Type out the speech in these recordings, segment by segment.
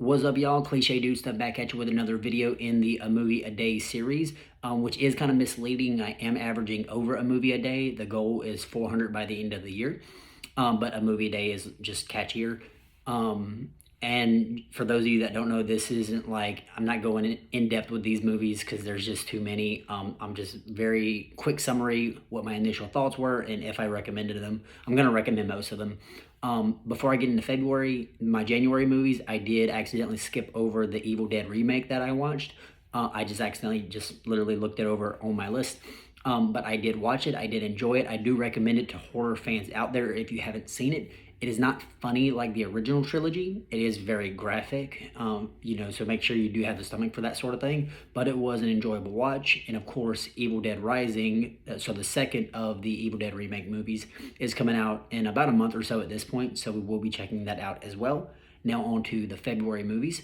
What's up, y'all? Cliche Dude Stuff back at you with another video in the A Movie a Day series, which is kind of misleading. I am averaging over a movie a day. The goal is 400 by the end of the year, but a movie a day is just catchier. And for those of you that don't know, this isn't like, I'm not going in depth with these movies because there's just too many. I'm just very quick summary what my initial thoughts were and if I recommended them. I'm going to recommend most of them. Before I get into February, my January movies, I did accidentally skip over the Evil Dead remake that I watched. I just accidentally literally looked it over on my list. But I did watch it. I did enjoy it. I do recommend it to horror fans out there if you haven't seen it. It is not funny like the original trilogy. It is very graphic, so make sure you do have the stomach for that sort of thing. But it was an enjoyable watch. And of course, Evil Dead Rising, so the second of the Evil Dead remake movies, is coming out in about a month or so at this point. So we will be checking that out as well. Now on to the February movies.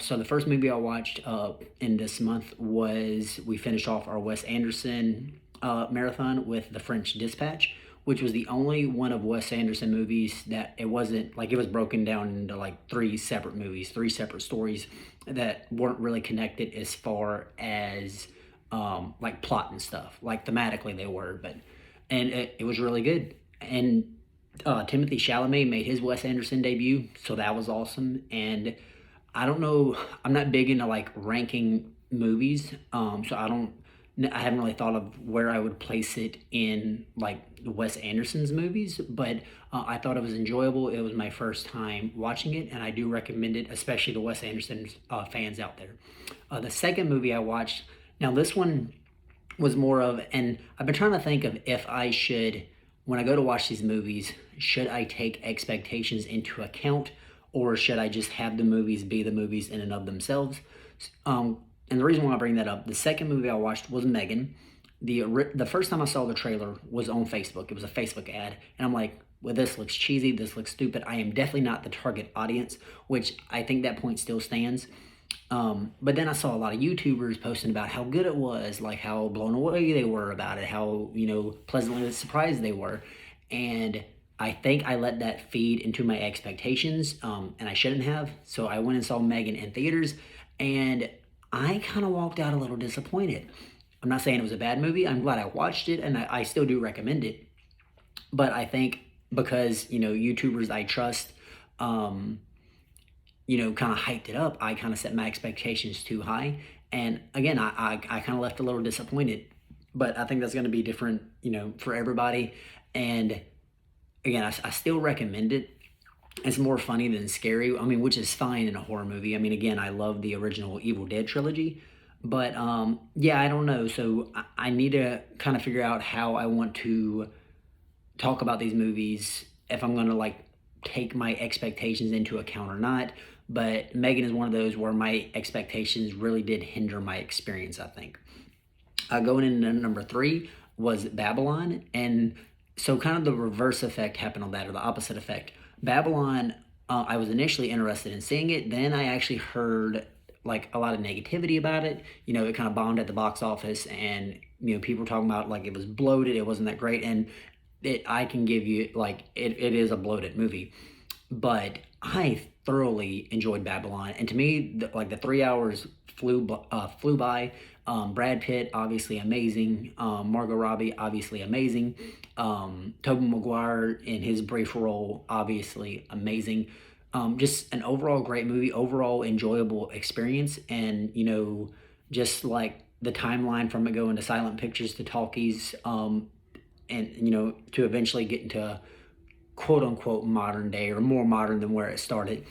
So the first movie I watched in this month was, we finished off our Wes Anderson marathon with The French Dispatch, which was the only one of Wes Anderson movies that it wasn't like, it was broken down into like three separate movies, three separate stories that weren't really connected as far as like plot and stuff. Like thematically they were, and it was really good. And Timothy Chalamet made his Wes Anderson debut, so that was awesome. And I don't know, I'm not big into like ranking movies, so I haven't really thought of where I would place it in like Wes Anderson's movies, but I thought it was enjoyable. It was my first time watching it, and I do recommend it, especially to Wes Anderson fans out there. The second movie I watched, now this one was more of, and I've been trying to think of if I should, when I go to watch these movies, should I take expectations into account, or should I just have the movies be the movies in and of themselves? And the reason why I bring that up, the second movie I watched was Megan. The first time I saw the trailer was on Facebook. It was a Facebook ad. And I'm like, well, this looks cheesy. This looks stupid. I am definitely not the target audience, which I think that point still stands. But then I saw a lot of YouTubers posting about how good it was, like how blown away they were about it, how, pleasantly surprised they were. And I think I let that feed into my expectations, and I shouldn't have. So I went and saw Megan in theaters, and I kind of walked out a little disappointed. I'm not saying it was a bad movie. I'm glad I watched it, and I still do recommend it. But I think because, YouTubers I trust, kind of hyped it up, I kind of set my expectations too high. And again, I kind of left a little disappointed. But I think that's going to be different, for everybody. And again, I still recommend it. It's more funny than scary, which is fine in a horror movie. Again, I love the original Evil Dead trilogy, but yeah, I don't know. So I need to kind of figure out how I want to talk about these movies, if I'm going to like take my expectations into account or not. But Megan is one of those where my expectations really did hinder my experience, I think. Going into number 3 was Babylon, and so kind of the reverse effect happened on that, or the opposite effect. Babylon, I was initially interested in seeing it. Then I actually heard like a lot of negativity about it. It kind of bombed at the box office, and people were talking about like it was bloated, it wasn't that great. And I can give you like it is a bloated movie, but I thoroughly enjoyed Babylon. And to me, the 3 hours flew by. Brad Pitt, obviously amazing. Margot Robbie, obviously amazing. Tobey Maguire in his brief role, obviously amazing. Just an overall great movie, overall enjoyable experience. And, just like the timeline from it going to silent pictures to talkies, and, to eventually get into quote unquote modern day, or more modern than where it started.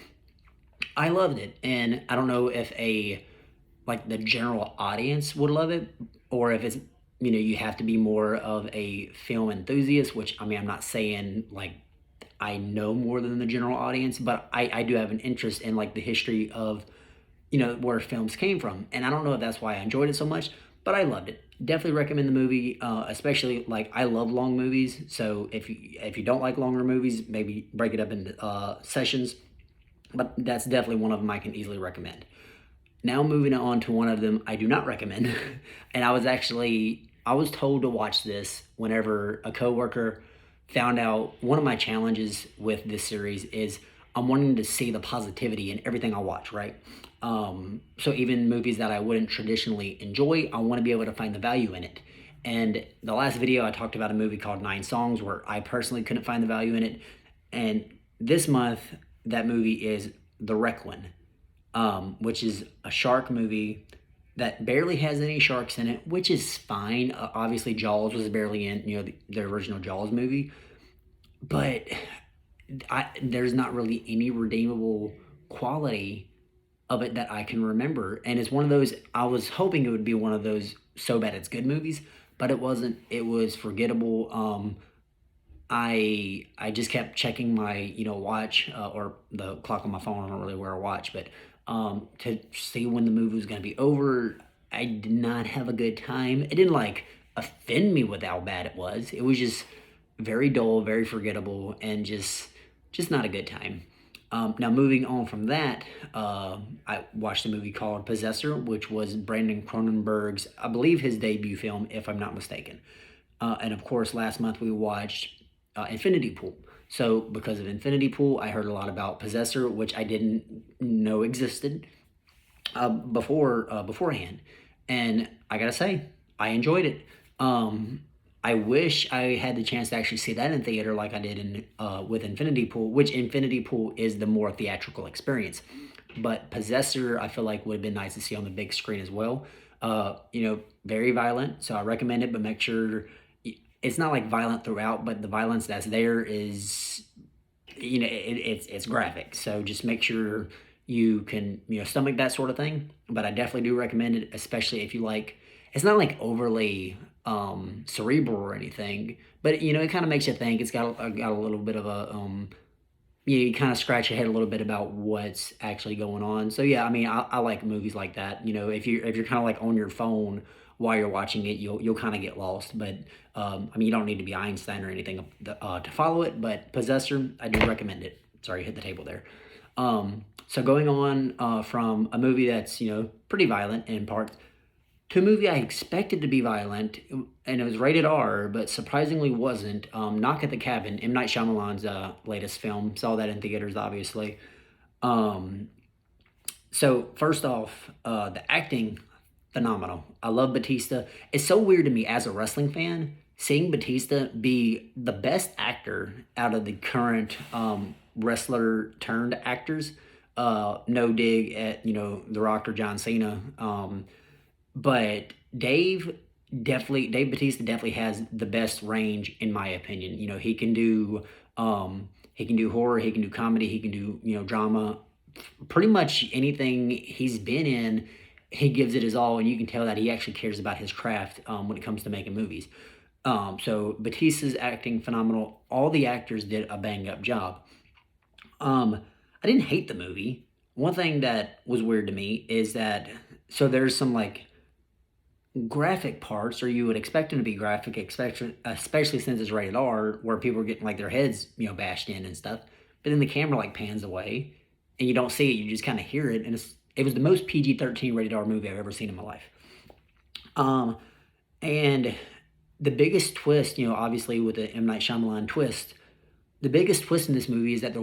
I loved it. And I don't know if the general audience would love it, or if it's, you have to be more of a film enthusiast, which, I'm not saying like I know more than the general audience, but I do have an interest in like the history of, where films came from. And I don't know if that's why I enjoyed it so much, but I loved it. Definitely recommend the movie, especially like I love long movies. So if you don't like longer movies, maybe break it up into sessions, but that's definitely one of them I can easily recommend. Now moving on to one of them I do not recommend. And I was told to watch this whenever a coworker found out. One of my challenges with this series is I'm wanting to see the positivity in everything I watch, right? So even movies that I wouldn't traditionally enjoy, I want to be able to find the value in it. And the last video I talked about a movie called Nine Songs where I personally couldn't find the value in it. And this month, that movie is The Requiem, which is a shark movie that barely has any sharks in it, which is fine. Obviously, Jaws was barely in, the original Jaws movie, but there's not really any redeemable quality of it that I can remember. And it's one of those, I was hoping it would be one of those so bad it's good movies, but it wasn't. It was forgettable. I just kept checking my watch or the clock on my phone. I don't really wear a watch, but to see when the movie was going to be over. I did not have a good time. It didn't like offend me with how bad it was. It was just very dull, very forgettable, and just not a good time. Now moving on from that, I watched a movie called Possessor, which was Brandon Cronenberg's, I believe, his debut film, if I'm not mistaken. And of course, last month we watched Infinity Pool. So because of Infinity Pool, I heard a lot about Possessor, which I didn't know existed beforehand. And I gotta say, I enjoyed it. I wish I had the chance to actually see that in theater like I did in with Infinity Pool, which Infinity Pool is the more theatrical experience. But Possessor, I feel like would have been nice to see on the big screen as well. Very violent, so I recommend it, but make sure it's not like violent throughout, but the violence that's there is, it's graphic. So just make sure you can, stomach that sort of thing. But I definitely do recommend it, especially if you like. It's not like overly cerebral or anything, but it kind of makes you think. It's got a little bit of a you kind of scratch your head a little bit about what's actually going on. So yeah, I mean, I like movies like that. If you're kind of like on your phone while you're watching it, you'll kind of get lost. But I mean, you don't need to be Einstein or anything to follow it. But Possessor, I do recommend it. Sorry, hit the table there. So going on from a movie that's pretty violent in parts to a movie I expected to be violent, and it was rated R, but surprisingly wasn't. Knock at the Cabin, M. Night Shyamalan's latest film. Saw that in theaters, obviously. So first off, the acting, phenomenal. I love Batista. It's so weird to me as a wrestling fan, seeing Batista be the best actor out of the current wrestler turned actors. No dig at The Rock or John Cena. But Dave Batista definitely has the best range in my opinion. He can do horror, he can do comedy, he can do drama. Pretty much anything he's been in, he gives it his all, and you can tell that he actually cares about his craft when it comes to making movies. So Batista's acting phenomenal. All the actors did a bang up job. I didn't hate the movie. One thing that was weird to me is that there's some like graphic parts, or you would expect them to be graphic, especially since it's rated R, where people are getting like their heads bashed in and stuff. But then the camera like pans away, and you don't see it; you just kind of hear it, and it was the most PG-13 rated R movie I've ever seen in my life. And the biggest twist, obviously with the M. Night Shyamalan twist, the biggest twist in this movie is that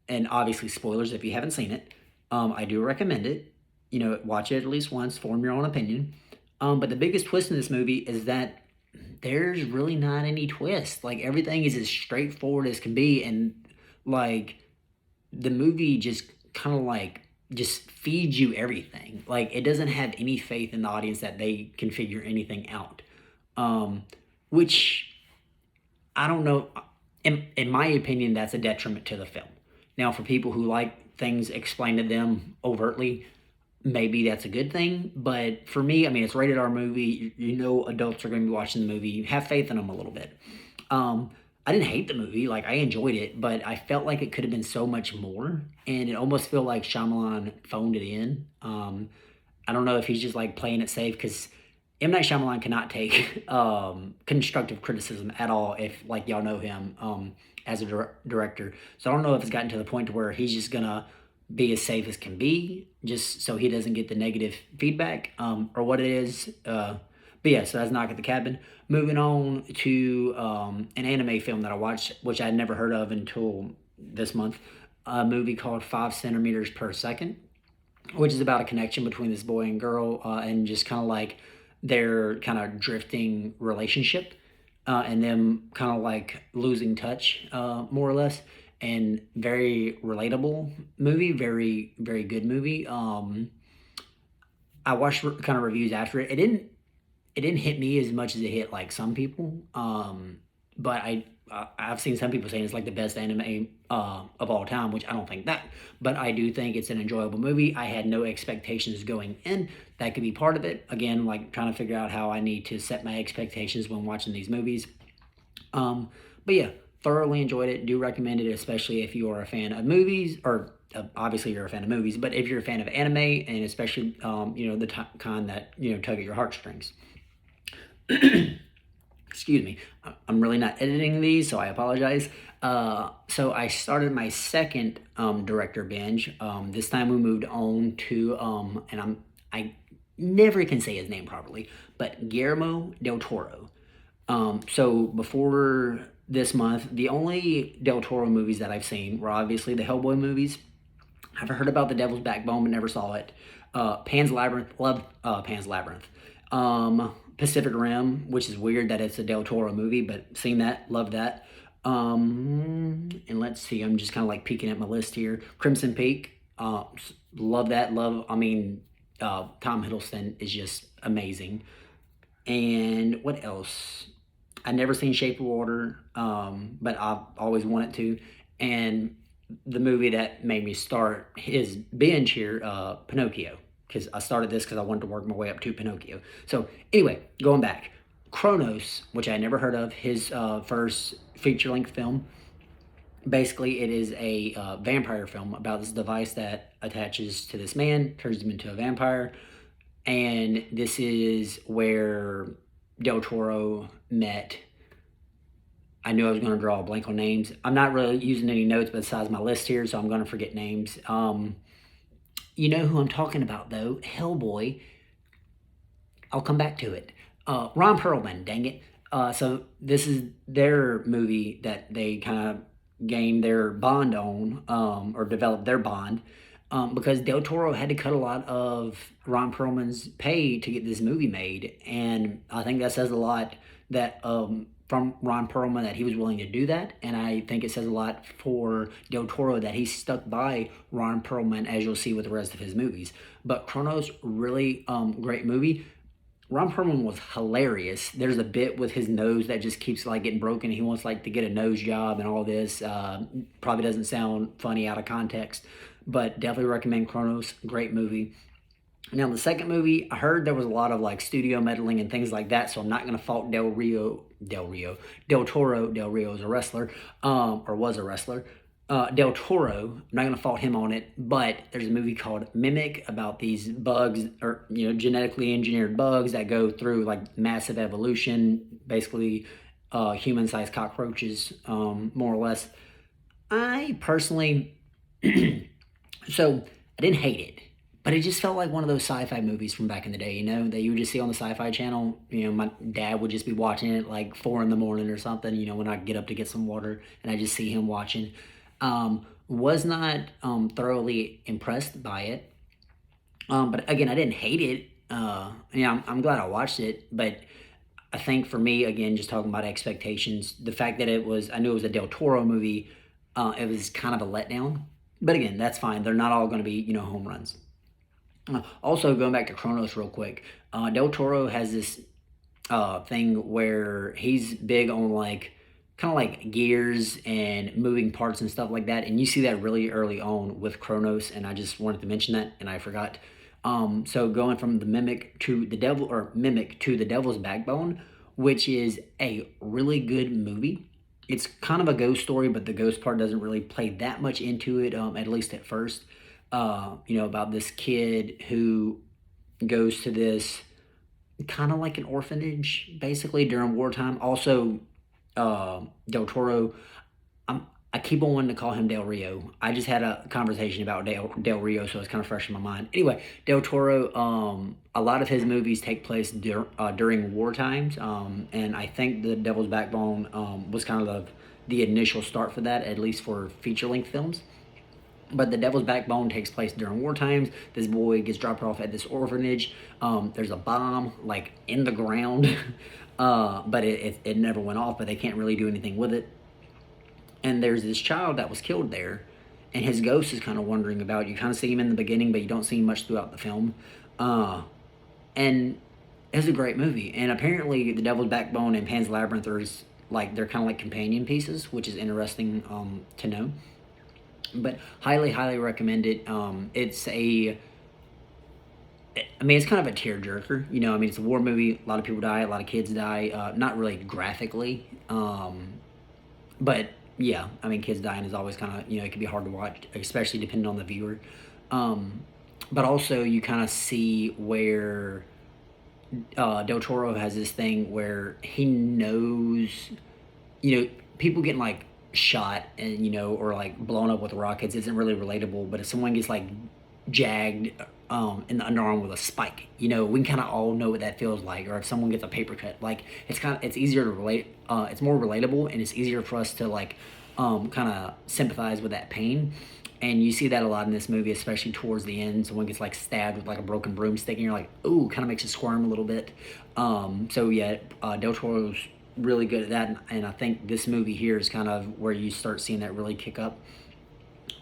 and obviously spoilers if you haven't seen it, I do recommend it. Watch it at least once, form your own opinion. But the biggest twist in this movie is that there's really not any twist. Like everything is as straightforward as can be, and like the movie just kind of like just feeds you everything. Like it doesn't have any faith in the audience that they can figure anything out. Which I don't know. In my opinion, that's a detriment to the film. Now, for people who like things explained to them overtly, maybe that's a good thing. But for me, I mean, it's a rated R movie. Adults are going to be watching the movie. Have faith in them a little bit. I didn't hate the movie. Like, I enjoyed it. But I felt like it could have been so much more. And it almost felt like Shyamalan phoned it in. I don't know if he's just, like, playing it safe. Because M. Night Shyamalan cannot take constructive criticism at all if, like, y'all know him as a director. So I don't know if it's gotten to the point to where he's just going to be as safe as can be, just so he doesn't get the negative feedback, or what it is. But yeah, so that's Knock at the Cabin. Moving on to an anime film that I watched, which I had never heard of until this month. a movie called 5 centimeters per second, which is about a connection between this boy and girl, and just kind of like their kind of drifting relationship, and them kind of like losing touch, more or less. And very relatable movie, very very good movie. I watched kind of reviews after it. It didn't hit me as much as it hit like some people. But I've seen some people saying it's like the best anime of all time, which I don't think that. But I do think it's an enjoyable movie. I had no expectations going in. That could be part of it. Again, like trying to figure out how I need to set my expectations when watching these movies. But yeah, thoroughly enjoyed it. Do recommend it, especially if you are a fan of movies, or obviously you're a fan of movies, but if you're a fan of anime, and especially the kind that tug at your heartstrings. Excuse me. I'm really not editing these, so I apologize. So I started my second director binge. This time we moved on to and I never can say his name properly, but Guillermo del Toro. So before this month, the only Del Toro movies that I've seen were obviously the Hellboy movies. I've heard about The Devil's Backbone, but never saw it. Pan's Labyrinth, love Pan's Labyrinth. Pacific Rim, which is weird that it's a Del Toro movie, but seen that, loved that. And let's see, I'm just kind of like peeking at my list here. Crimson Peak, love that. Tom Hiddleston is just amazing. And what else? I never seen Shape of Water, but I've always wanted to. And the movie that made me start his binge here, Pinocchio, because I started this because I wanted to work my way up to Pinocchio. So anyway, going back, Kronos, which I never heard of, his first feature-length film. Basically, it is a vampire film about this device that attaches to this man, turns him into a vampire. And this is where Del Toro met. I knew I was going to draw a blank on names. I'm not really using any notes besides my list here, so I'm going to forget names. You know who I'm talking about, though. Hellboy. I'll come back to it. Ron Perlman, dang it. So this is their movie that they kind of gained their bond on, or developed their bond, because Del Toro had to cut a lot of Ron Perlman's pay to get this movie made. And I think that says a lot that from Ron Perlman that he was willing to do that. And I think it says a lot for Del Toro that he stuck by Ron Perlman, as you'll see with the rest of his movies. But Kronos, really great movie. Ron Perlman was hilarious. There's a bit with his nose that just keeps like getting broken. He wants like to get a nose job and all this. Probably doesn't sound funny out of context, but definitely recommend Kronos. Great movie. Now the second movie, I heard there was a lot of like studio meddling and things like that, so I'm not gonna fault Del Toro. Del Rio is a wrestler, or was a wrestler. Del Toro, I'm not gonna fault him on it, but there's a movie called Mimic about these bugs, or genetically engineered bugs that go through like massive evolution, basically human-sized cockroaches, more or less. I personally, so I didn't hate it, but it just felt like one of those sci-fi movies from back in the day, that you would just see on the Sci-Fi Channel. My dad would just be watching it like 4 in the morning or something, when I get up to get some water, and I just see him watching. Was not thoroughly impressed by it. But again, I didn't hate it. I'm glad I watched it, but I think for me, again, just talking about expectations, the fact that I knew it was a Del Toro movie, it was kind of a letdown. But again, that's fine. They're not all going to be, home runs. Also, going back to Kronos real quick, Del Toro has this thing where he's big on like kind of like gears and moving parts and stuff like that, and you see that really early on with Kronos, and I just wanted to mention that, and I forgot. So going from the Mimic to the Devil's Backbone, which is a really good movie. It's kind of a ghost story, but the ghost part doesn't really play that much into it, at least at first. About this kid who goes to this kind of like an orphanage, basically, during wartime. Also, Del Toro, I keep on wanting to call him Del Rio. I just had a conversation about Del Rio, so it's kind of fresh in my mind. Anyway, Del Toro, a lot of his movies take place during war times, and I think The Devil's Backbone was kind of the initial start for that, at least for feature-length films. But The Devil's Backbone takes place during war times. This boy gets dropped off at this orphanage. There's a bomb like in the ground, but it never went off. But they can't really do anything with it. And there's this child that was killed there, and his ghost is kind of wandering about. You kind of see him in the beginning, but you don't see him much throughout the film. And it's a great movie. And apparently, The Devil's Backbone and Pan's Labyrinth are like they're kind of like companion pieces, which is interesting to know. But highly, highly recommend it. I mean, it's kind of a tearjerker. You know, I mean, it's a war movie. A lot of people die. A lot of kids die. Not really graphically, but yeah, I mean, kids dying is always kind of, it can be hard to watch, especially depending on the viewer. Um, but also, you kind of see where Del Toro has this thing where he knows, people getting like shot and, or like blown up with rockets isn't really relatable. But if someone gets like jagged in the underarm with a spike, we can kind of all know what that feels like. Or if someone gets a paper cut, like it's easier to relate. It's more relatable, and it's easier for us to like kind of sympathize with that pain. And you see that a lot in this movie, especially towards the end. Someone gets like stabbed with like a broken broomstick, and you're like, ooh, kind of makes you squirm a little bit. So yeah, Del Toro's really good at that, and I think this movie here is kind of where you start seeing that really kick up.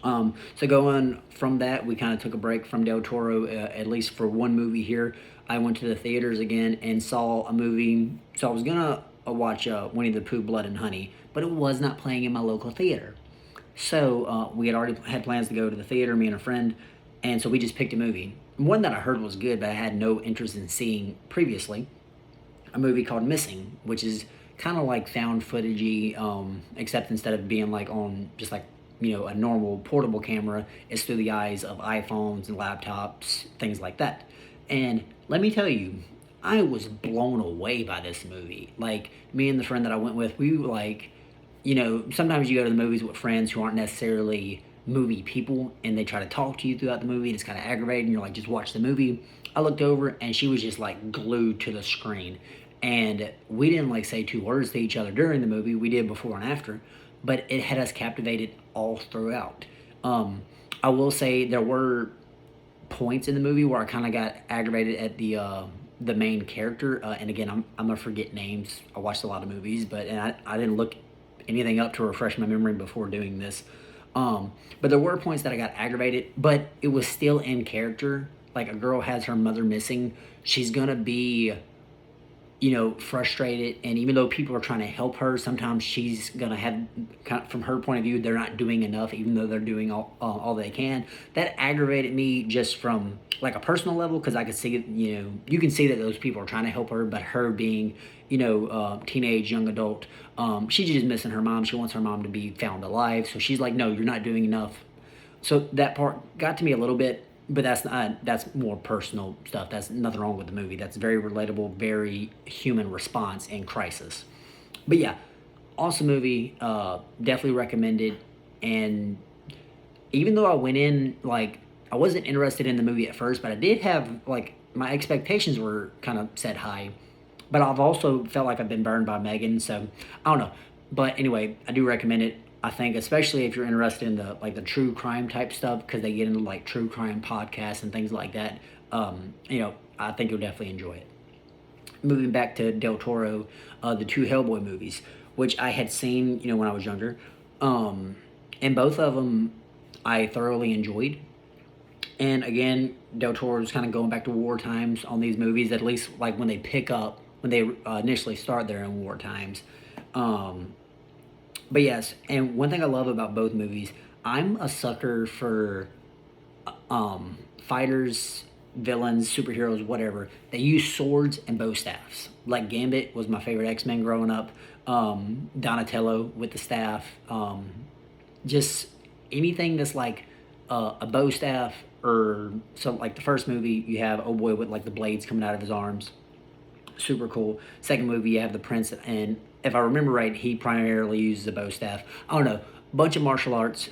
So going from that, we kind of took a break from Del Toro, at least for one movie here. I went to the theaters again and saw a movie. So I was gonna watch Winnie the Pooh, Blood and Honey, but it was not playing in my local theater. So we had already had plans to go to the theater, me and a friend, and so we just picked a movie. One that I heard was good, but I had no interest in seeing previously. A movie called Missing, which is kind of like found footagey, except instead of being like on just like a normal portable camera, it's through the eyes of iPhones and laptops, things like that. And let me tell you, I was blown away by this movie. Like me and the friend that I went with, we were like, sometimes you go to the movies with friends who aren't necessarily movie people, and they try to talk to you throughout the movie, and it's kind of aggravating. You're like, just watch the movie. I looked over, and she was just like glued to the screen. And we didn't like say two words to each other during the movie. We did before and after, but it had us captivated all throughout. I will say there were points in the movie where I kind of got aggravated at the main character. And again, I'm gonna forget names. I watched a lot of movies, and I didn't look anything up to refresh my memory before doing this. But there were points that I got aggravated, but it was still in character. Like a girl has her mother missing, she's gonna be frustrated, and even though people are trying to help her, sometimes she's gonna have, from her point of view, they're not doing enough, even though they're doing all they can. That aggravated me just from like a personal level, because I could see, you can see that those people are trying to help her, but her being, teenage young adult, she's just missing her mom. She wants her mom to be found alive, so she's like, no, you're not doing enough. So that part got to me a little bit, but that's more personal stuff. That's nothing wrong with the movie. That's very relatable, very human response in crisis. But yeah, awesome movie. Definitely recommended. And even though I went in like I wasn't interested in the movie at first, but I did have like my expectations were kind of set high. But I've also felt like I've been burned by Megan, so I don't know. But anyway, I do recommend it. I think especially if you're interested in the true crime type stuff, because they get into like true crime podcasts and things like that. I think you'll definitely enjoy it. Moving back to Del Toro, the two Hellboy movies, which I had seen when I was younger, and both of them I thoroughly enjoyed. And again, Del Toro is kind of going back to war times on these movies, at least like when they pick up, when they initially start there in war times. But yes, and one thing I love about both movies, I'm a sucker for fighters, villains, superheroes, whatever. They use swords and bow staffs. Like Gambit was my favorite X-Men growing up. Donatello with the staff. Just anything that's like a bow staff, or so like the first movie you have oh boy with like the blades coming out of his arms. Super cool. Second movie you have the prince, and if I remember right, he primarily uses a bow staff. I don't know. Bunch of martial arts,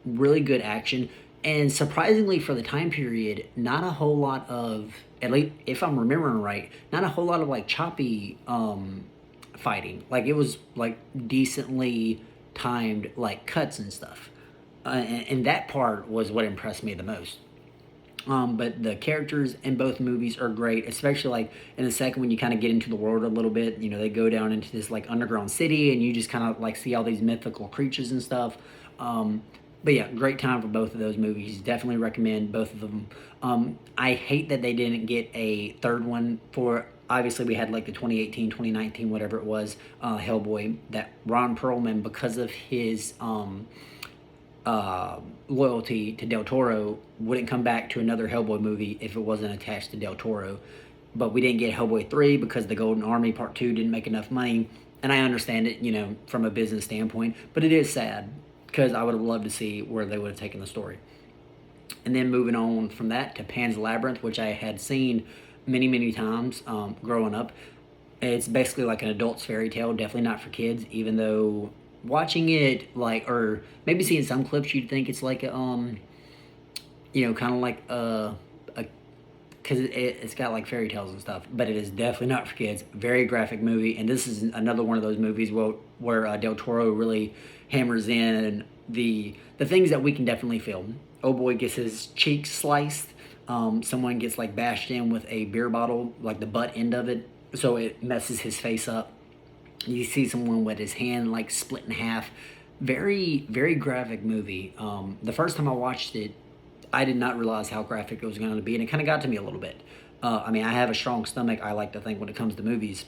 really good action, and surprisingly for the time period, not a whole lot of, at least if I'm remembering right, not a whole lot of like choppy fighting. Like it was like decently timed like cuts and stuff. and that part was what impressed me the most. But the characters in both movies are great, especially like in the second when you kind of get into the world a little bit. You know, they go down into this like underground city, and you just kind of like see all these mythical creatures and stuff. But yeah, great time for both of those movies. Definitely recommend both of them. I hate that they didn't get a third one for. Obviously, we had like the 2018, 2019, whatever it was, Hellboy. That Ron Perlman, because of his loyalty to Del Toro, wouldn't come back to another Hellboy movie if it wasn't attached to Del Toro. But we didn't get Hellboy 3 because the Golden Army Part 2 didn't make enough money. And I understand it, you know, from a business standpoint. But it is sad because I would have loved to see where they would have taken the story. And then moving on from that to Pan's Labyrinth, which I had seen many, many times growing up. It's basically like an adult's fairy tale, definitely not for kids, even though watching it, like, or maybe seeing some clips, you'd think it's like you know, kind of like because it's got like fairy tales and stuff, but it is definitely not for kids. Very graphic movie, and this is another one of those movies where Del Toro really hammers in the things that we can definitely feel. Oh boy gets his cheeks sliced. Someone gets like bashed in with a beer bottle, like the butt end of it, so it messes his face up. You see someone with his hand like split in half. Very, very graphic movie. The first time I watched it, I did not realize how graphic it was going to be, and it kind of got to me a little bit. I mean, I have a strong stomach, I like to think, when it comes to movies.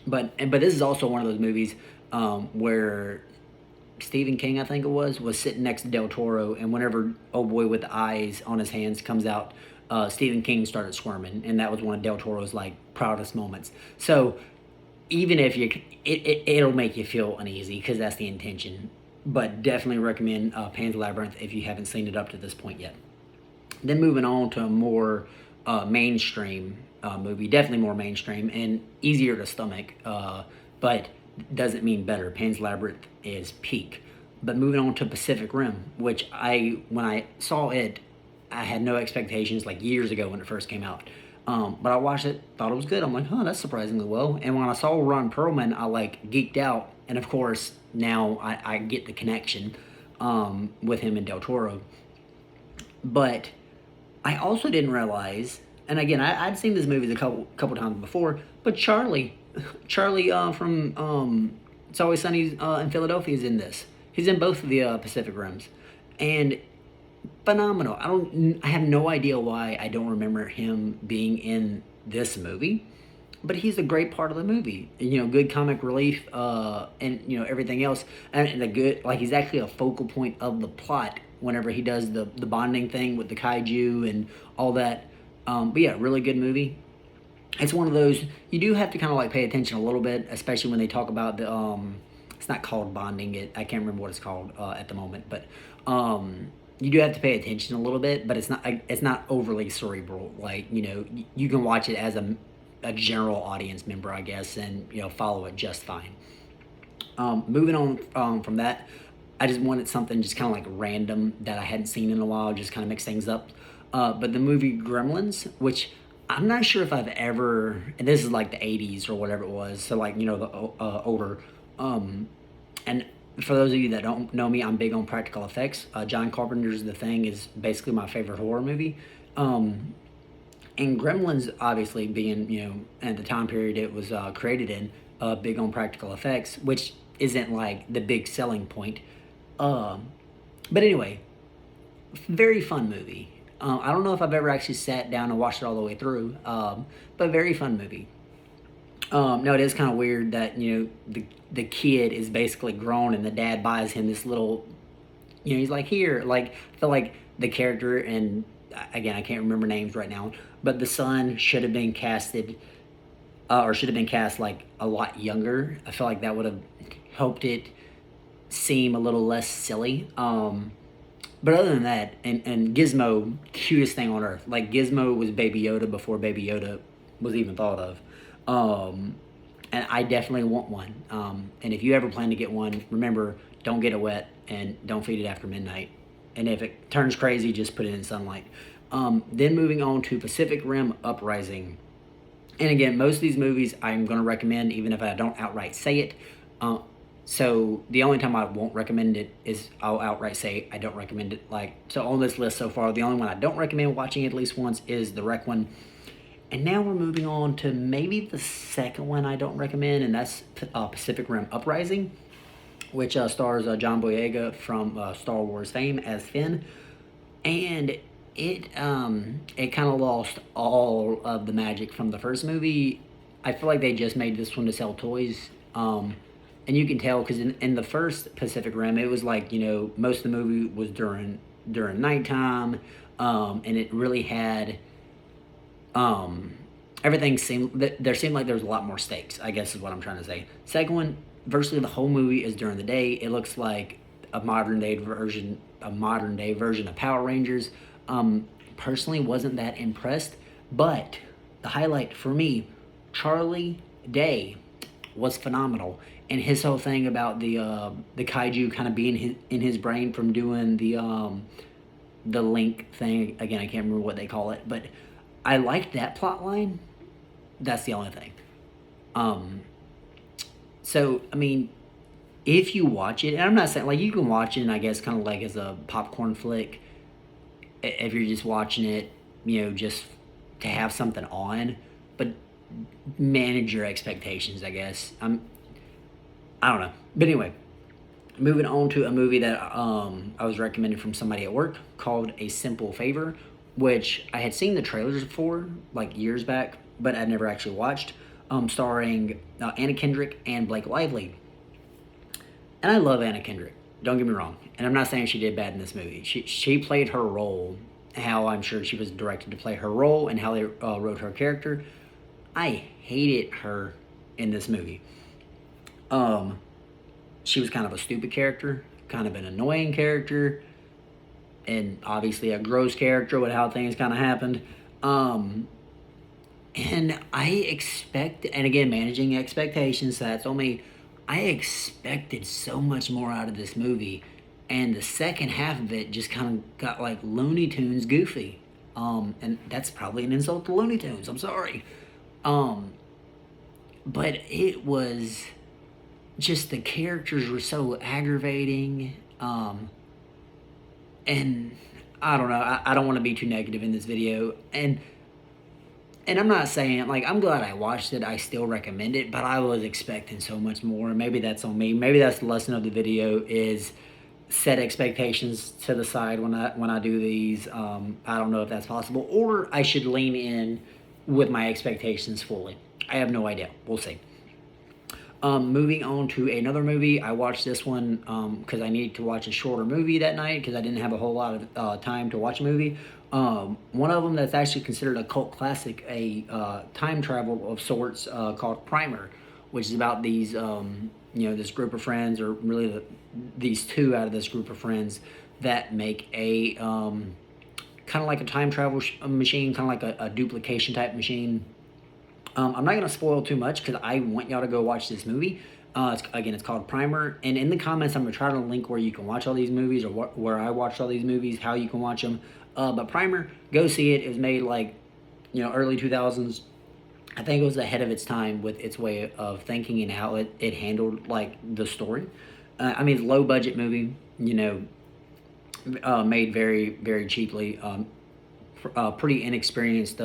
But this is also one of those movies where Stephen King, I think it was sitting next to Del Toro, and whenever Oh Boy with the eyes on his hands comes out, Stephen King started squirming, and that was one of Del Toro's like proudest moments. So even if it'll make you feel uneasy because that's the intention. But definitely recommend Pan's Labyrinth if you haven't seen it up to this point yet. Then moving on to a more mainstream movie, definitely more mainstream and easier to stomach, but doesn't mean better. Pan's Labyrinth is peak. But moving on to Pacific Rim, which when I saw it, I had no expectations like years ago when it first came out. But I watched it, thought it was good. I'm like, huh, that's surprisingly well. And when I saw Ron Perlman, I like geeked out. And of course, now I get the connection with him and Del Toro. But I also didn't realize, and again, I'd seen this movie a couple times before, but Charlie from It's Always Sunny in Philadelphia is in this. He's in both of the Pacific Rims. And phenomenal. I have no idea why I don't remember him being in this movie, but he's a great part of the movie. You know, good comic relief, and you know everything else, and a good, like, he's actually a focal point of the plot whenever he does the bonding thing with the kaiju and all that. But yeah, really good movie. It's one of those you do have to kind of like pay attention a little bit, especially when they talk about the it's not called bonding. I can't remember what it's called at the moment, but you do have to pay attention a little bit, but it's not overly cerebral. Like, you know, you can watch it as a general audience member, I guess, and you know, follow it just fine. Moving on from that, I just wanted something just kind of like random that I hadn't seen in a while, just kind of mix things up. But the movie Gremlins, which I'm not sure if I've ever, and this is like the 80s or whatever it was, so like, you know, the older, and for those of you that don't know me, I'm big on practical effects. John Carpenter's The Thing is basically my favorite horror movie. And Gremlins, obviously being, you know, at the time period it was created in, big on practical effects, which isn't like the big selling point. But anyway, very fun movie. I don't know if I've ever actually sat down and watched it all the way through, but very fun movie. No, it is kind of weird that, you know, the kid is basically grown and the dad buys him this little, you know, he's like, here, like, I feel like the character, and again, I can't remember names right now, but the son should have been casted, or should have been cast like a lot younger. I feel like that would have helped it seem a little less silly. But other than that, and Gizmo, cutest thing on earth. Like, Gizmo was Baby Yoda before Baby Yoda was even thought of. And I definitely want one. And if you ever plan to get one, remember, don't get it wet and don't feed it after midnight. And if it turns crazy, just put it in sunlight. Then moving on to Pacific Rim Uprising. And again, most of these movies I'm going to recommend, even if I don't outright say it. So the only time I won't recommend it is I'll outright say I don't recommend it. Like, so on this list so far, the only one I don't recommend watching at least once is the Wreck one. And now we're moving on to maybe the second one I don't recommend, and that's Pacific Rim Uprising, which stars John Boyega from Star Wars fame as Finn. And it kind of lost all of the magic from the first movie. I feel like they just made this one to sell toys. And you can tell because in the first Pacific Rim, it was like, most of the movie was during nighttime, and it really had everything there seemed like there was a lot more stakes, I guess is what I'm trying to say. Second one, virtually the whole movie is during the day. It looks like a modern day version of Power Rangers. Personally wasn't that impressed, but the highlight for me, Charlie Day was phenomenal, and his whole thing about the kaiju kind of being in his brain from doing the link thing. Again, I can't remember what they call it, but I liked that plot line. That's the only thing. So I mean, if you watch it, and I'm not saying like you can watch it, and I guess kind of like as a popcorn flick, if you're just watching it, just to have something on, but manage your expectations, I guess. I don't know, but anyway, moving on to a movie that I was recommended from somebody at work called A Simple Favor, which I had seen the trailers for like years back, but I'd never actually watched. Starring Anna Kendrick and Blake Lively. And I love Anna Kendrick, don't get me wrong. And I'm not saying she did bad in this movie. She played her role, how I'm sure she was directed to play her role, and how they wrote her character. I hated her in this movie. She was kind of a stupid character, kind of an annoying character, and obviously a gross character with how things kind of happened. And I expect, and again, managing expectations, so that's on me. I expected so much more out of this movie, and the second half of it just kind of got like Looney Tunes goofy. And that's probably an insult to Looney Tunes. I'm sorry. But it was just the characters were so aggravating. And I don't know. I don't want to be too negative in this video, and I'm not saying, like, I'm glad I watched it. I still recommend it, but I was expecting so much more. Maybe that's on me. Maybe that's the lesson of the video is set expectations to the side when I do these. I don't know if that's possible, or I should lean in with my expectations fully. I have no idea. We'll see. Moving on to another movie. I watched this one because I needed to watch a shorter movie that night because I didn't have a whole lot of time to watch a movie. One of them that's actually considered a cult classic, a time travel of sorts called Primer, which is about these, this group of friends, or really these two out of this group of friends that make a kind of like a time travel machine, kind of like a duplication type machine. I'm not going to spoil too much because I want y'all to go watch this movie. It's called Primer. And in the comments, I'm going to try to link where you can watch all these movies, or where I watched all these movies, how you can watch them. But Primer, go see it. It was made like, early 2000s. I think it was ahead of its time with its way of thinking and how it handled like the story. It's a low budget movie, made very, very cheaply. Pretty inexperienced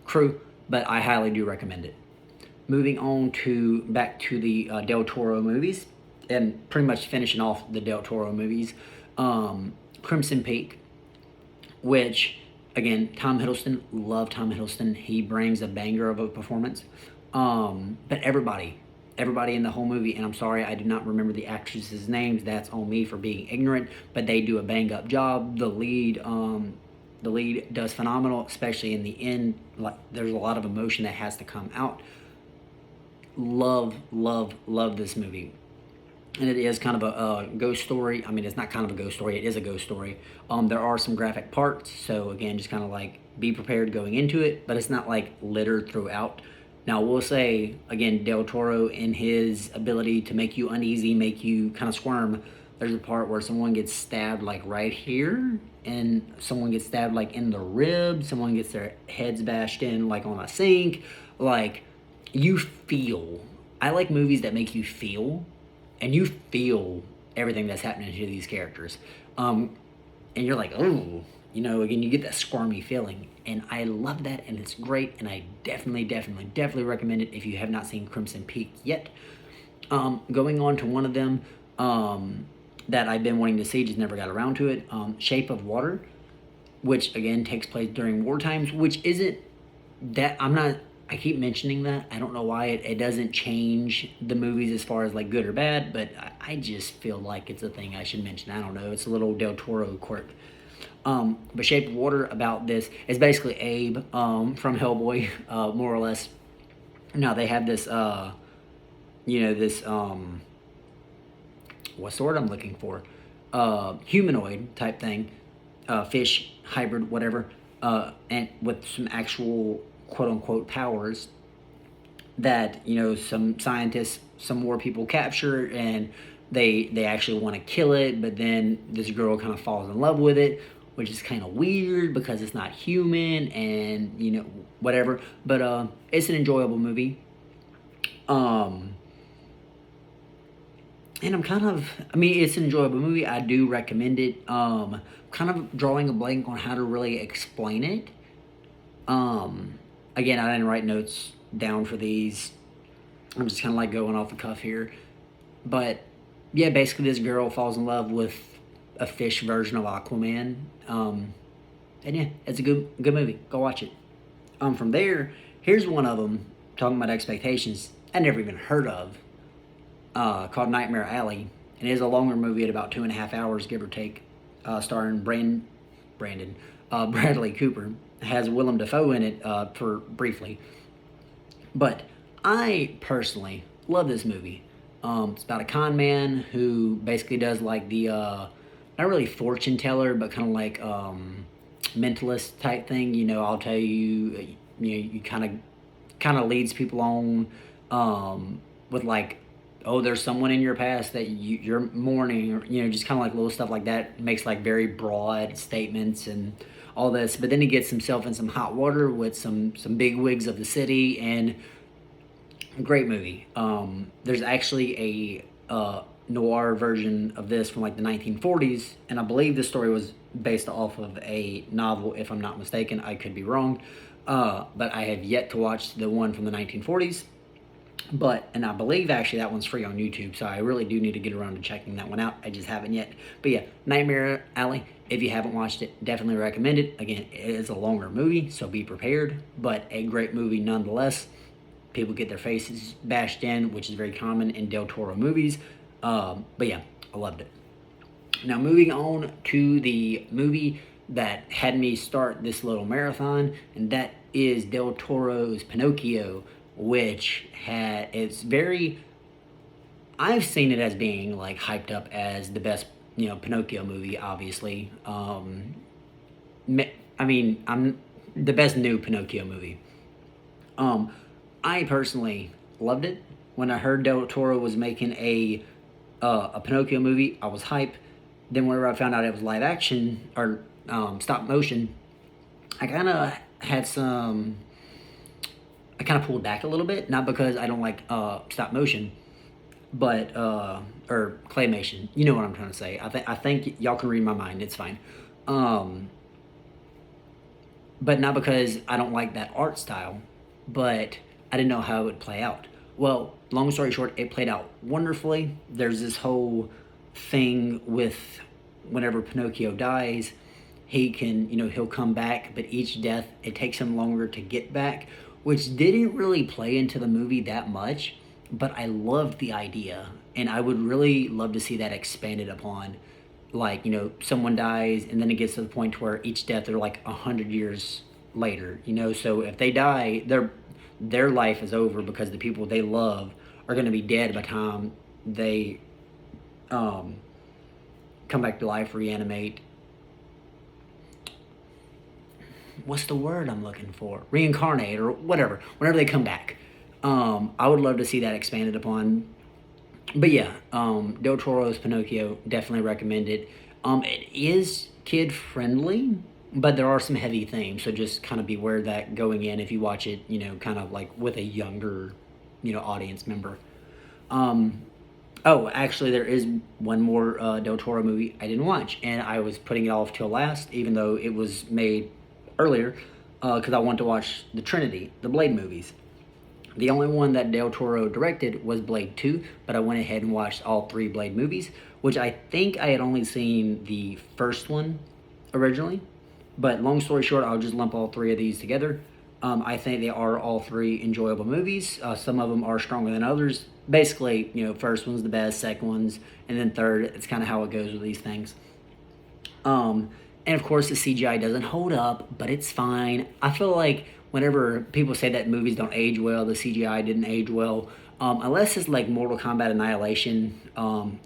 crew, but I highly do recommend it. Moving on back to the Del Toro movies, and pretty much finishing off the Del Toro movies. Crimson Peak, which, again, Tom Hiddleston, love Tom Hiddleston. He brings a banger of a performance. But everybody in the whole movie, and I'm sorry I do not remember the actresses' names. That's on me for being ignorant, but they do a bang-up job. The lead does phenomenal, especially in the end. Like, there's a lot of emotion that has to come out. Love this movie. And it is kind of a ghost story. It's not kind of a ghost story. It is a ghost story. There are some graphic parts. So, again, just kind of like be prepared going into it. But it's not like littered throughout. Now, we'll say, again, Del Toro, in his ability to make you uneasy, make you kind of squirm, there's a part where someone gets stabbed like right here. And someone gets stabbed like in the rib. Someone gets their heads bashed in like on a sink. Like, you feel. I like movies that make you feel. and you feel everything that's happening to these characters. And you're like, oh, again, you get that squirmy feeling. And I love that, and it's great, and I definitely recommend it if you have not seen Crimson Peak yet. Going on to one of them that I've been wanting to see, just never got around to it, Shape of Water, which, again, takes place during war times, which isn't that, I keep mentioning that. I don't know why it doesn't change the movies as far as like good or bad, but I just feel like it's a thing I should mention. I don't know. It's a little Del Toro quirk. But Shape of Water, about this, is basically Abe from Hellboy, more or less. Now they have this, this, what's the word I'm looking for? Humanoid type thing, fish, hybrid, whatever, and with some actual quote unquote powers that some scientists, some more people capture, and they actually want to kill it, but then this girl kind of falls in love with it, which is kind of weird because it's not human, and whatever, but it's an enjoyable movie. And it's an enjoyable movie. I do recommend it. Kind of drawing a blank on how to really explain it. Again, I didn't write notes down for these. I'm just kind of like going off the cuff here. But yeah, basically this girl falls in love with a fish version of Aquaman. And yeah, it's a good movie. Go watch it. From there, here's one of them, talking about expectations I never even heard of, called Nightmare Alley. And it is a longer movie at about 2.5 hours, give or take, starring Bradley Cooper. Has Willem Dafoe in it for briefly. But I personally love this movie. It's about a con man who basically does like the, not really fortune teller, but kind of like mentalist type thing. I'll tell you, you kind of leads people on with like, oh, there's someone in your past that you're mourning, or just kind of like little stuff like that. Makes like very broad statements and all this, but then he gets himself in some hot water with some big wigs of the city, and great movie. There's actually a noir version of this from like the 1940s, and I believe this story was based off of a novel, if I'm not mistaken. I could be wrong, but I have yet to watch the one from the 1940s. And I believe actually that one's free on YouTube, so I really do need to get around to checking that one out. I just haven't yet. But yeah, Nightmare Alley, if you haven't watched it, definitely recommend it. Again, it is a longer movie, so be prepared, but a great movie nonetheless. People get their faces bashed in, which is very common in Del Toro movies. But yeah, I loved it. Now moving on to the movie that had me start this little marathon, and that is Del Toro's Pinocchio, which I've seen it as being like hyped up as the best, Pinocchio movie, obviously. I'm the best new Pinocchio movie. I personally loved it. When I heard Del Toro was making a Pinocchio movie, I was hyped. Then whenever I found out it was live action or stop motion, I kind of pulled back a little bit, not because I don't like stop motion, but or claymation. You know what I'm trying to say. I think y'all can read my mind. It's fine. But not because I don't like that art style, but I didn't know how it would play out. Well, long story short, it played out wonderfully. There's this whole thing with whenever Pinocchio dies, he can, he'll come back, but each death, it takes him longer to get back, which didn't really play into the movie that much, but I loved the idea, and I would really love to see that expanded upon. Like, someone dies, and then it gets to the point where each death, they're like 100 years later, so if they die, their life is over because the people they love are going to be dead by the time they come back to life, reanimate. What's the word I'm looking for? Reincarnate or whatever. Whenever they come back. I would love to see that expanded upon. But yeah, Del Toro's Pinocchio, definitely recommend it. It is kid friendly, but there are some heavy themes, so just kind of beware that going in if you watch it, kind of like with a younger, audience member. Oh, actually, there is one more Del Toro movie I didn't watch, and I was putting it off till last, even though it was made earlier, because I wanted to watch the Trinity, the Blade movies. The only one that Del Toro directed was Blade 2, but I went ahead and watched all three Blade movies, which I think I had only seen the first one originally. But long story short, I'll just lump all three of these together. I think they are all three enjoyable movies. Some of them are stronger than others. Basically, first one's the best, second one's, and then third. It's kind of how it goes with these things. And of course, the CGI doesn't hold up, but it's fine. I feel like whenever people say that movies don't age well, the CGI didn't age well, unless it's like Mortal Kombat Annihilation,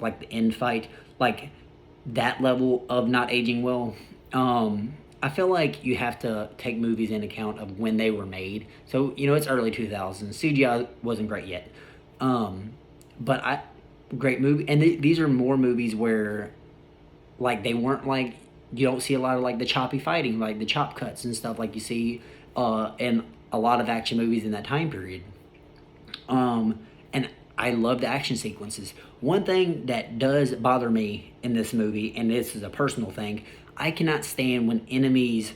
like the end fight, like that level of not aging well. I feel like you have to take movies into account of when they were made. So, it's early 2000s. CGI wasn't great yet. But great movie. And these are more movies where, like, they weren't like, you don't see a lot of, like, the choppy fighting, like the chop cuts and stuff like you see in a lot of action movies in that time period. And I love the action sequences. One thing that does bother me in this movie, and this is a personal thing, I cannot stand when enemies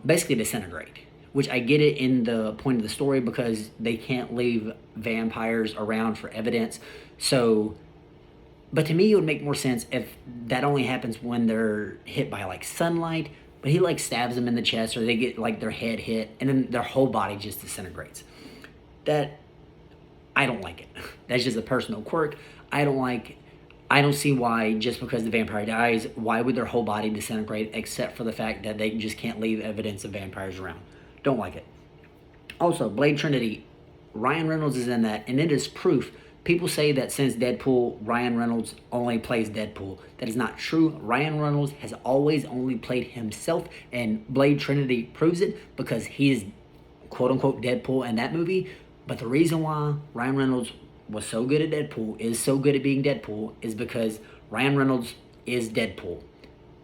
basically disintegrate. Which I get it in the point of the story because they can't leave vampires around for evidence. So, but to me, it would make more sense if that only happens when they're hit by like sunlight. But he like stabs them in the chest, or they get like their head hit, and then their whole body just disintegrates. That I don't like it. That's just a personal quirk. I don't see why, just because the vampire dies, why would their whole body disintegrate except for the fact that they just can't leave evidence of vampires around. Don't like it. Also, Blade Trinity, Ryan Reynolds is in that, and it is proof. People say that since Deadpool, Ryan Reynolds only plays Deadpool. That is not true. Ryan Reynolds has always only played himself, and Blade Trinity proves it because he is quote-unquote Deadpool in that movie. But the reason why Ryan Reynolds was so good at Deadpool, is so good at being Deadpool, is because Ryan Reynolds is Deadpool.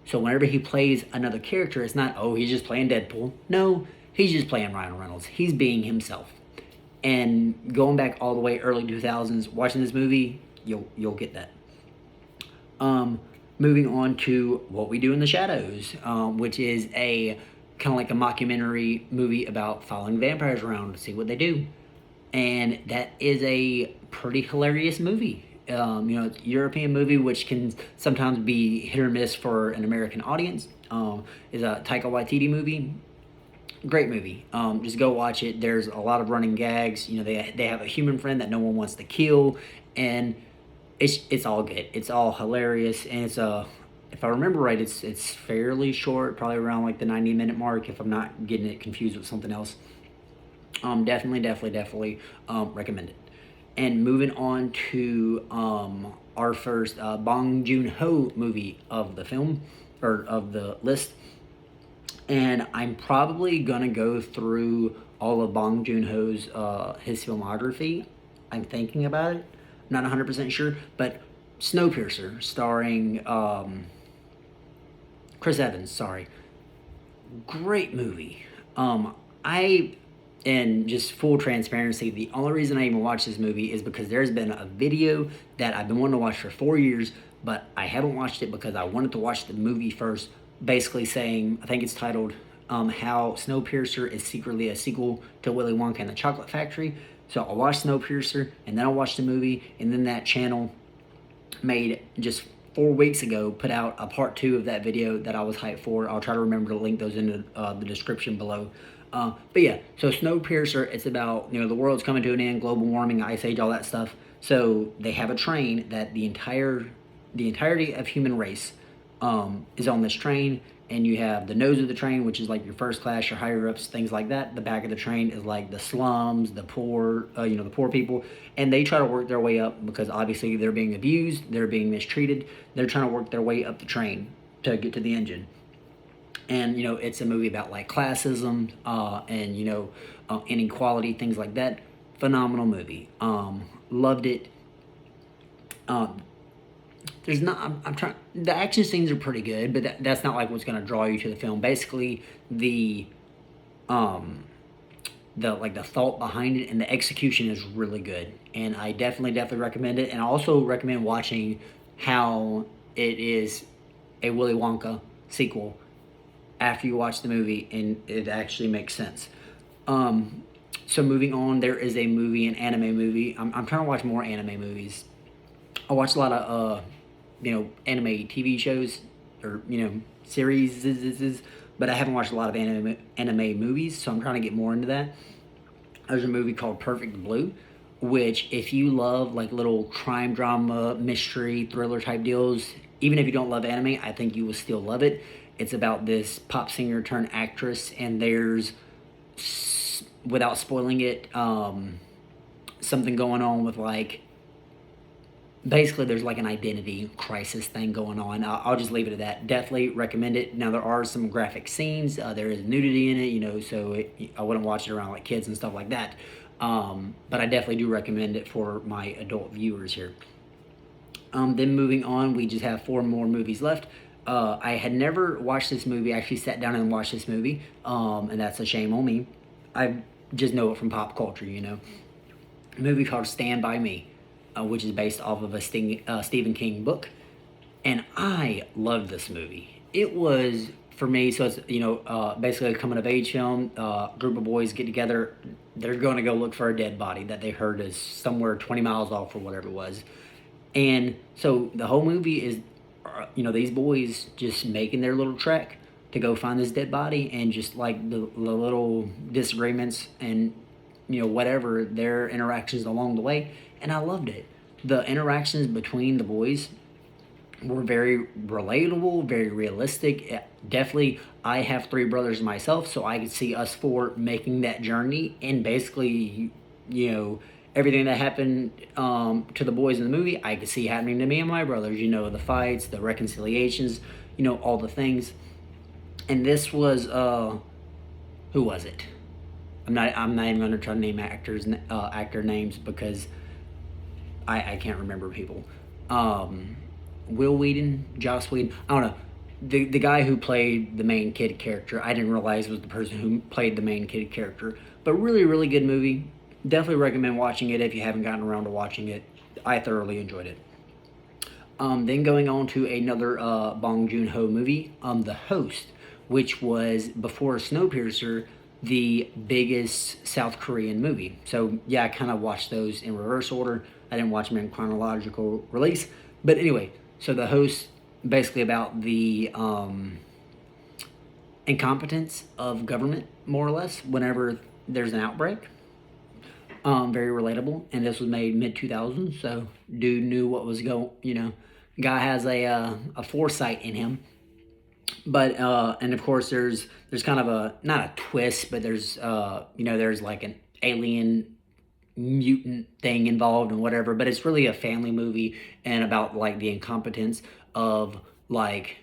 So whenever he plays another character, it's not, oh, he's just playing Deadpool. No, he's just playing Ryan Reynolds. He's being himself. And going back all the way early 2000s, watching this movie, you'll get that. Moving on to What We Do in the Shadows, which is a kind of like a mockumentary movie about following vampires around to see what they do. And that is a pretty hilarious movie. It's a European movie, which can sometimes be hit or miss for an American audience. It's a Taika Waititi movie. Great movie. Just go watch it. There's a lot of running gags. They have a human friend that no one wants to kill, and it's all good. It's all hilarious, and if I remember right, it's fairly short, probably around like the 90-minute mark, if I'm not getting it confused with something else. Definitely recommend it. And moving on to our first Bong Joon-ho movie of the film, or of the list. And I'm probably gonna go through all of Bong Joon-ho's his filmography. I'm thinking about it, not 100% sure, but Snowpiercer, starring Chris Evans. Sorry, great movie. And just full transparency, the only reason I even watched this movie is because there's been a video that I've been wanting to watch for 4 years, but I haven't watched it because I wanted to watch the movie first. Basically saying, I think it's titled How Snowpiercer is Secretly a Sequel to Willy Wonka and the Chocolate Factory. So I watched Snowpiercer, and then I watched the movie, and then that channel made, just 4 weeks ago, put out a part 2 of that video that I was hyped for. I'll try to remember to link those in the description below. But yeah, so Snowpiercer, it's about, the world's coming to an end, global warming, ice age, all that stuff. So they have a train that the entirety of human race is on this train, and you have the nose of the train, which is like your first class, your higher ups, things like that. The back of the train is like the slums, the poor, the poor people, and they try to work their way up because obviously they're being abused, they're being mistreated. They're trying to work their way up the train to get to the engine. And it's a movie about like classism and inequality, things like that. Phenomenal movie. Loved it. There's not, I'm trying, the action scenes are pretty good, but that's not like what's going to draw you to the film. Basically, the the thought behind it, and the execution is really good. And I definitely recommend it. And I also recommend watching how it is a Willy Wonka sequel after you watch the movie, and it actually makes sense. Um, so moving on, there is a movie, an anime movie. I'm trying to watch more anime movies. I watch a lot of anime TV shows or series, but I haven't watched a lot of anime movies. So I'm trying to get more into that. There's a movie called Perfect Blue, which if you love like little crime drama, mystery, thriller type deals, even if you don't love anime, I think you will still love it. It's about this pop singer turned actress, and there's, without spoiling it, something going on with like, basically there's like an identity crisis thing going on. I'll just leave it at that. Definitely recommend it. Now there are some graphic scenes. There is nudity in it, so I wouldn't watch it around like kids and stuff like that. But I definitely do recommend it for my adult viewers here. Then moving on, we just have 4 more movies left. I had never watched this movie. I actually sat down and watched this movie, and that's a shame on me. I just know it from pop culture. A movie called Stand By Me, which is based off of a Stephen King book. And I loved this movie. It was, for me, so it's, basically a coming of age film. Group of boys get together. They're going to go look for a dead body that they heard is somewhere 20 miles off or whatever it was. And so the whole movie is, these boys just making their little trek to go find this dead body, and just like the little disagreements and whatever their interactions along the way. And I loved it. The interactions between the boys were very relatable, very realistic. Definitely, I have 3 brothers myself, so I could see us 4 making that journey, and basically, everything that happened to the boys in the movie, I could see happening to me and my brothers. The fights, the reconciliations, all the things. And this was who was it? I'm not even going to try to name actor names, because I can't remember people. Will Whedon, Joss Whedon, I don't know. The guy who played the main kid character, I didn't realize was the person who played the main kid character. But really good movie. Definitely recommend watching it if you haven't gotten around to watching it. I thoroughly enjoyed it. Then going on to another Bong Joon-ho movie, The Host, which was, before Snowpiercer, the biggest South Korean movie. So yeah, I kind of watched those in reverse order. I didn't watch them in chronological release. But anyway, so The Host, basically about the incompetence of government, more or less, whenever there's an outbreak. Very relatable, and this was made mid-2000s, so dude knew what was going. Guy has a foresight in him. But and of course there's kind of a, not a twist, but there's there's like an alien mutant thing involved and whatever. But it's really a family movie, and about like the incompetence of like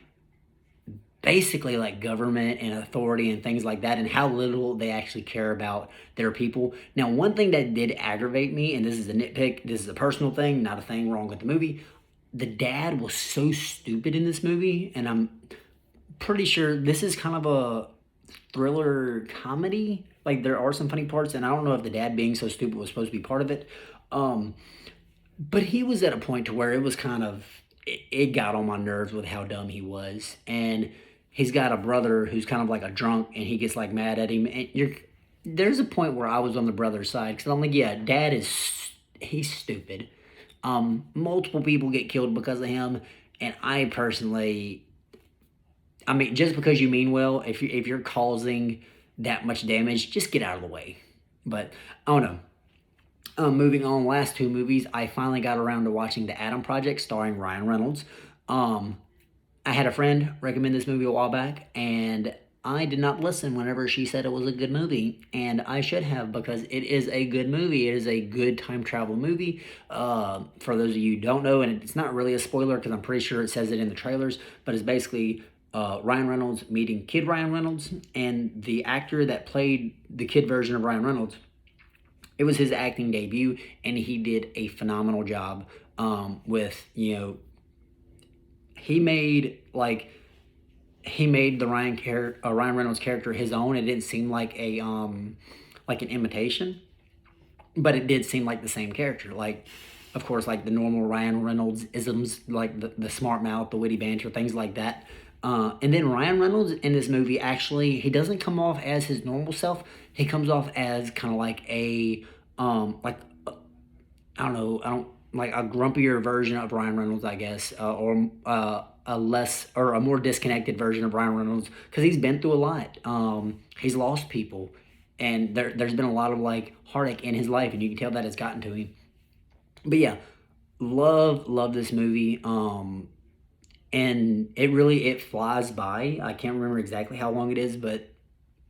basically like government and authority and things like that, and how little they actually care about their people. Now, one thing that did aggravate me, and this is a nitpick, this is a personal thing, not a thing wrong with the movie, the dad was so stupid in this movie. And I'm pretty sure this is kind of a thriller comedy. Like, there are some funny parts, and I don't know if the dad being so stupid was supposed to be part of it. But he was at a point to where it was kind of, it got on my nerves with how dumb he was. And he's got a brother who's kind of like a drunk, and he gets like mad at him. And there's a point where I was on the brother's side, because I'm like, yeah, dad he's stupid. Multiple people get killed because of him, and I personally, I mean, just because you mean well, if you're causing that much damage, just get out of the way. But I don't know. Moving on, last 2 movies, I finally got around to watching The Adam Project, starring Ryan Reynolds. I had a friend recommend this movie a while back, and I did not listen whenever she said it was a good movie, and I should have, because it is a good movie. It is a good time travel movie. For those of you who don't know, and it's not really a spoiler because I'm pretty sure it says it in the trailers, but it's basically Ryan Reynolds meeting Kid Ryan Reynolds, and the actor that played the kid version of Ryan Reynolds, it was his acting debut, and he did a phenomenal job with, he made the Ryan Reynolds character his own. It didn't seem like a like an imitation, but it did seem like the same character. Like, of course, like the normal Ryan Reynolds isms, like the smart mouth, the witty banter, things like that. And then Ryan Reynolds in this movie, actually, he doesn't come off as his normal self. He comes off as kind of like like, I don't know, I don't, like a grumpier version of Ryan Reynolds, I guess, or a less, or a more disconnected version of Ryan Reynolds, because he's been through a lot. He's lost people, and there's been a lot of like heartache in his life, and you can tell that it's gotten to him. But yeah, love this movie. And it flies by. I can't remember exactly how long it is, but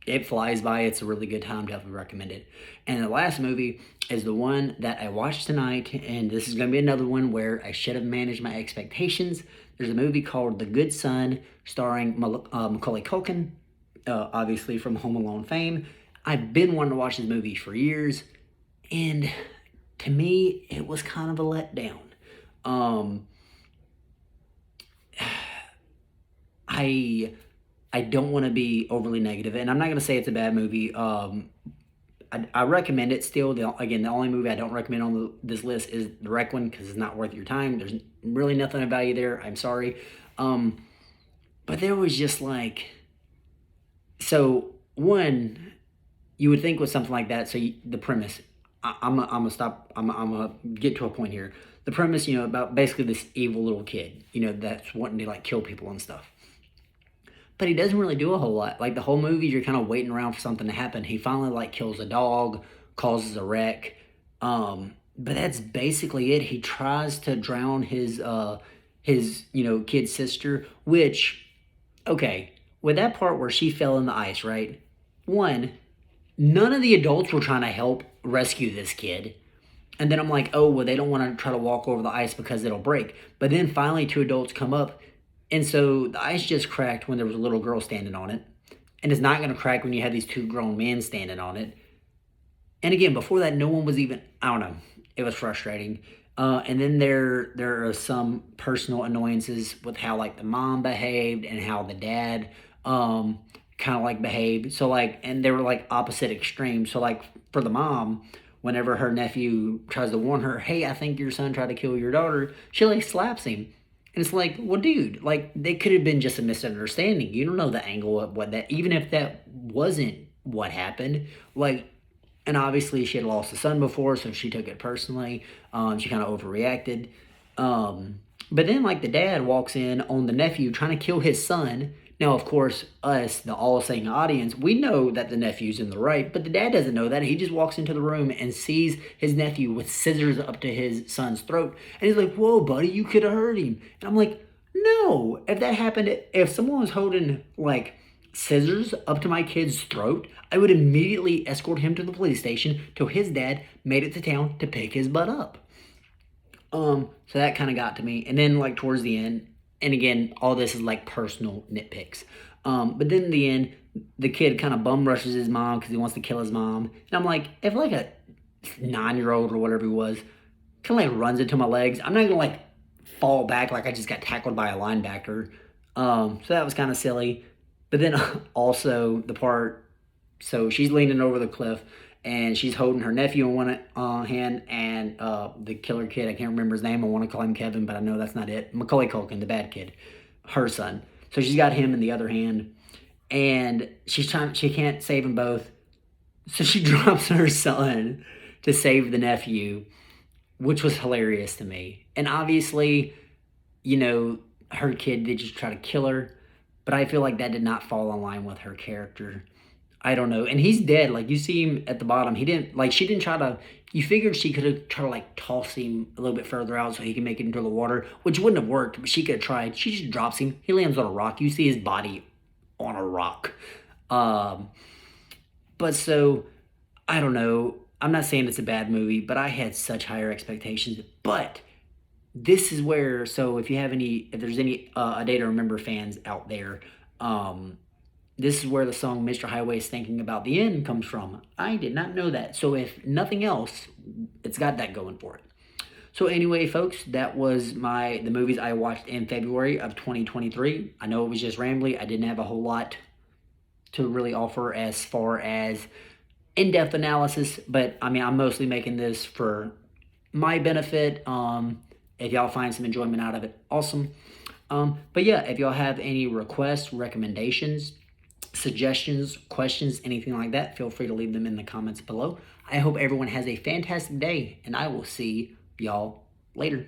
it flies by. It's a really good time. Definitely recommend it. And the last movie is the one that I watched tonight, and this is going to be another one where I should have managed my expectations. There's a movie called The Good Son, starring Macaulay Culkin, obviously from Home Alone fame. I've been wanting to watch this movie for years, and to me, it was kind of a letdown. I don't want to be overly negative, and I'm not going to say it's a bad movie. I recommend it still. Again, the only movie I don't recommend on this list is The Requiem, because it's not worth your time. There's really nothing of value there. I'm sorry. But there was just like, so one, you would think with something like that, so the premise, I'm gonna stop, I'm gonna get to a point here. The premise, about basically this evil little kid, that's wanting to like kill people and stuff. But he doesn't really do a whole lot. Like the whole movie, you're kind of waiting around for something to happen. He finally like kills a dog, causes a wreck. But that's basically it. He tries to drown his kid sister, which, okay, with that part where she fell in the ice, right? One, none of the adults were trying to help rescue this kid. And then I'm like, oh, well, they don't want to try to walk over the ice because it'll break. But then finally two adults come up, and so the ice just cracked when there was a little girl standing on it. And it's not going to crack when you have these two grown men standing on it. And again, before that, no one was even, I don't know. It was frustrating. And then there are some personal annoyances with how like the mom behaved and how the dad kind of like behaved. So like, and they were like opposite extremes. So like for the mom, whenever her nephew tries to warn her, hey, I think your son tried to kill your daughter, she like slaps him. And it's like, well, dude, like, they could have been just a misunderstanding. You don't know the angle of what that, even if that wasn't what happened. Like, and obviously she had lost a son before, so she took it personally. She kind of overreacted. But then, like, the dad walks in on the nephew trying to kill his son. Now, of course, us, the all-seeing audience, we know that the nephew's in the right, but the dad doesn't know that. He just walks into the room and sees his nephew with scissors up to his son's throat. And he's like, whoa, buddy, you could have hurt him. And I'm like, no. If that happened, if someone was holding, like, scissors up to my kid's throat, I would immediately escort him to the police station till his dad made it to town to pick his butt up. So that kind of got to me. And then, like, towards the end, and again, all this is like personal nitpicks. But then in the end, the kid kind of bum rushes his mom because he wants to kill his mom. And I'm like, if like a 9-year-old or whatever he was, kind of like runs into my legs, I'm not going to like fall back like I just got tackled by a linebacker. So that was kind of silly. But then also the part, so she's leaning over the cliff and she's holding her nephew in one hand, and the killer kid, I can't remember his name. I want to call him Kevin, but I know that's not it. Macaulay Culkin, the bad kid, her son. So she's got him in the other hand, and she can't save them both. So she drops her son to save the nephew, which was hilarious to me. And obviously, her kid did just try to kill her, but I feel like that did not fall in line with her character. I don't know. And he's dead. Like, you see him at the bottom. She didn't try to, you figured she could have tried to, like, toss him a little bit further out so he can make it into the water, which wouldn't have worked, but she could have tried. She just drops him. He lands on a rock. You see his body on a rock. But so, I don't know. I'm not saying it's a bad movie, but I had such higher expectations. But this is where, so if there's any A Day to Remember fans out there, this is where the song Mr. Highway is Thinking About the End comes from. I did not know that. So if nothing else, it's got that going for it. So anyway, folks, that was the movies I watched in February of 2023. I know it was just rambly. I didn't have a whole lot to really offer as far as in-depth analysis, but I mean, I'm mostly making this for my benefit. If y'all find some enjoyment out of it, awesome. But yeah, if y'all have any requests, recommendations, suggestions, questions, anything like that, feel free to leave them in the comments below. I hope everyone has a fantastic day, and I will see y'all later.